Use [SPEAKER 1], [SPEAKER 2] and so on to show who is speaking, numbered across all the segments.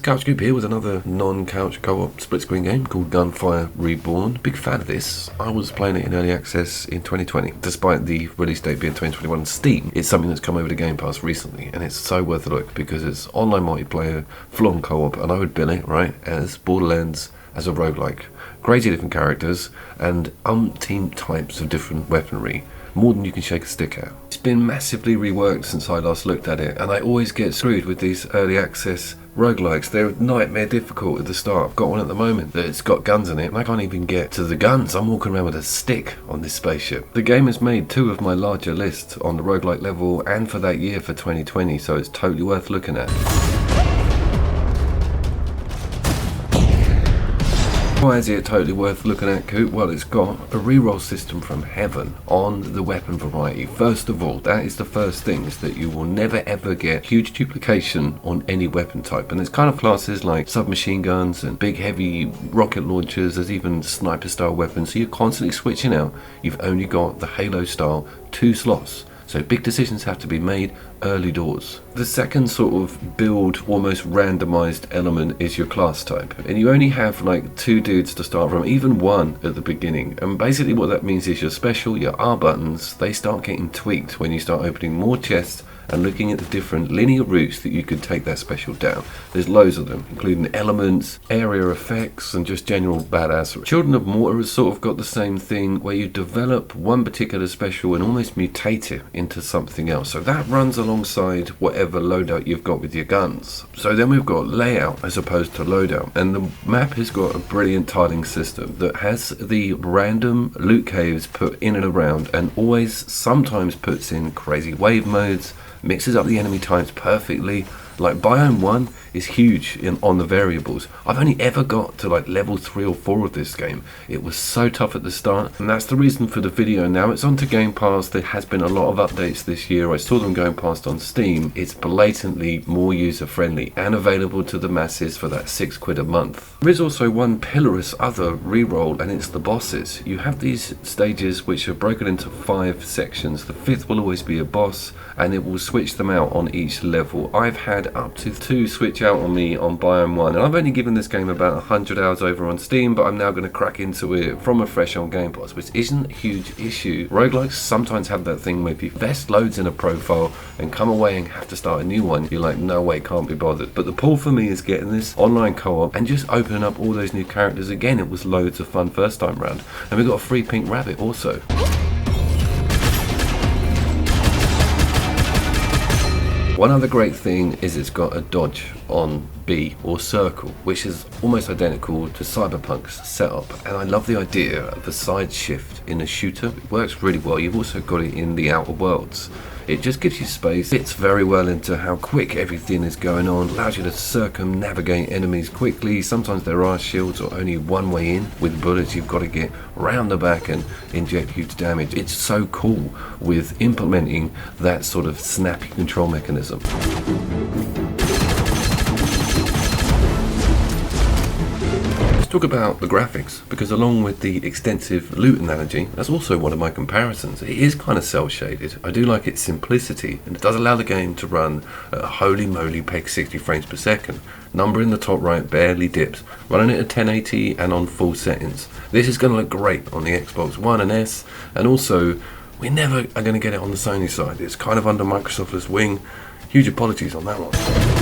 [SPEAKER 1] Couch Group here with another non-couch co-op split-screen game called Gunfire Reborn. Big fan of this. I was playing it in early access in 2020. Despite the release date being 2021 on Steam, it's something that's come over to Game Pass recently, and it's so worth a look because it's online multiplayer, full-on co-op, and I would bill it, right, as Borderlands as a roguelike. Crazy different characters and umpteen types of different weaponry. More than you can shake a stick at. It's been massively reworked since I last looked at it, and I always get screwed with these early access roguelikes. They're nightmare difficult at the start. I've got one at the moment that's got guns in it, and I can't even get to the guns. I'm walking around with a stick on this spaceship. The game has made two of my larger lists on the roguelike level and for that year for 2020, so it's totally worth looking at. Why is it totally worth looking at, Coop? Well, it's got a reroll system from heaven on the weapon variety. First of all, that is the first thing, is that you will never ever get huge duplication on any weapon type. And there's kind of classes like submachine guns and big heavy rocket launchers. There's even sniper style weapons, so you're constantly switching out. You've only got the Halo style 2 slots. So big decisions have to be made early doors. The second sort of build, almost randomized element is your class type. And you only have like 2 dudes to start from, even 1 at the beginning. And basically what that means is your special, your R buttons, they start getting tweaked when you start opening more chests and looking at the different linear routes that you could take that special down. There's loads of them, including elements, area effects, and just general badass. Children of Mortar has sort of got the same thing, where you develop one particular special and almost mutate it into something else. So that runs alongside whatever loadout you've got with your guns. So then we've got layout as opposed to loadout. And the map has got a brilliant tiling system that has the random loot caves put in and around, and always sometimes puts in crazy wave modes, mixes up the enemy types perfectly. Like biome 1 is huge on the variables. I've only ever got to like level 3 or 4 of this game. It was so tough at the start, and that's the reason for the video. Now it's onto Game Pass. There has been a lot of updates this year. I saw them going past on Steam. It's blatantly more user friendly and available to the masses for that £6 a month. There is also one pillarous other reroll, and it's the bosses. You have these stages which are broken into 5 sections. The 5th will always be a boss, and it will switch them out on each level. I've had up to 2 switch out on me on biome 1, and I've only given this game about 100 hours over on Steam, but I'm now going to crack into it from afresh on Game Pass, which isn't a huge issue. Roguelikes sometimes have that thing where if you invest loads in a profile and come away and have to start a new one, you're like, no way, can't be bothered. But the pull for me is getting this online co-op and just opening up all those new characters again. It was loads of fun first time round, and we got a free pink rabbit also. One other great thing is it's got a dodge on B or circle, which is almost identical to Cyberpunk's setup, and I love the idea of a side shift in a shooter. It works really well. You've also got it in the Outer Worlds. It just gives you space, fits very well into how quick everything is going on, allows you to circumnavigate enemies quickly. Sometimes there are shields or only one way in. With bullets you've got to get round the back and inject huge damage. It's so cool with implementing that sort of snappy control mechanism. Talk about the graphics, because along with the extensive loot analogy, that's also one of my comparisons. It is kind of cel-shaded. I do like its simplicity, and it does allow the game to run at a holy moly peg 60 frames per second. Number in the top right barely dips, running it at 1080 and on full settings. This is going to look great on the Xbox One and S, and also we never are going to get it on the Sony side. It's kind of under Microsoft's wing. Huge apologies on that one.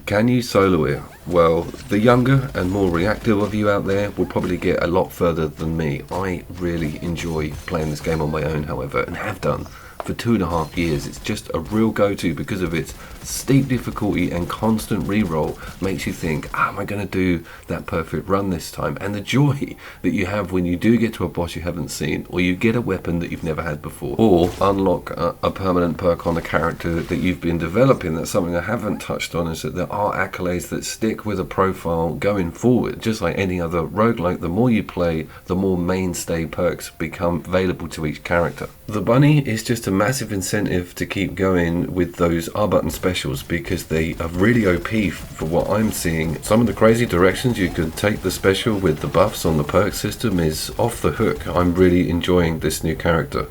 [SPEAKER 1] Can you solo it? Well, the younger and more reactive of you out there will probably get a lot further than me. I really enjoy playing this game on my own, however, and have done for 2.5 years. It's just a real go-to because of its steep difficulty, and constant reroll makes you think, am I going to do that perfect run this time? And the joy that you have when you do get to a boss you haven't seen, or you get a weapon that you've never had before, or unlock a permanent perk on a character that you've been developing. That's something I haven't touched on, is that there are accolades that stick with a profile going forward. Just like any other roguelike, the more you play, the more mainstay perks become available to each character. The bunny is just a massive incentive to keep going with those R button specials, because they are really OP for what I'm seeing. Some of the crazy directions you can take the special with the buffs on the perk system is off the hook. I'm really enjoying this new character.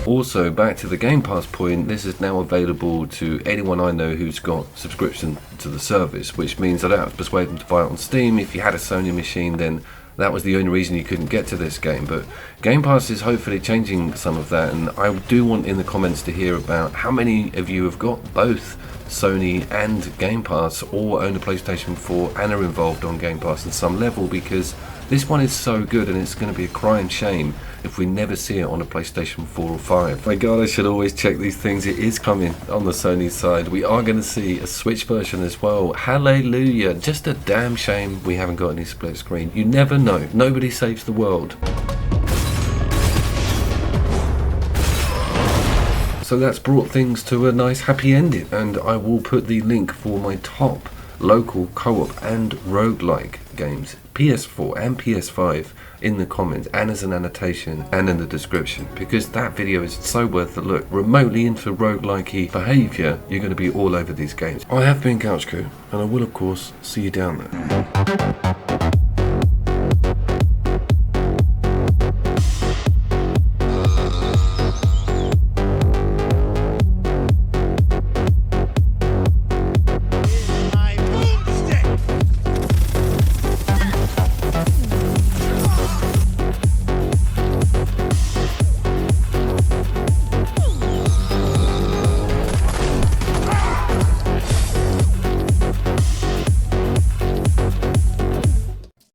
[SPEAKER 1] Also, back to the Game Pass point, this is now available to anyone I know who's got subscription to the service, which means I don't have to persuade them to buy it on Steam. If you had a Sony machine, then that was the only reason you couldn't get to this game. But Game Pass is hopefully changing some of that, and I do want in the comments to hear about how many of you have got both Sony and Game Pass, or own a PlayStation 4 and are involved on Game Pass in some level, because this one is so good and it's going to be a crying shame if we never see it on a PlayStation 4 or 5. My god, I should always check these things. It is coming on the Sony side. We are going to see a Switch version as well. Hallelujah. Just a damn shame we haven't got any split screen. You never know. Nobody saves the world. So that's brought things to a nice happy ending, and I will put the link for my top local co-op and roguelike games, PS4 and PS5, in the comments and as an annotation and in the description, because that video is so worth a look. Remotely into roguelike-y behaviour, you're going to be all over these games. I have been Couch Crew, and I will of course see you down there.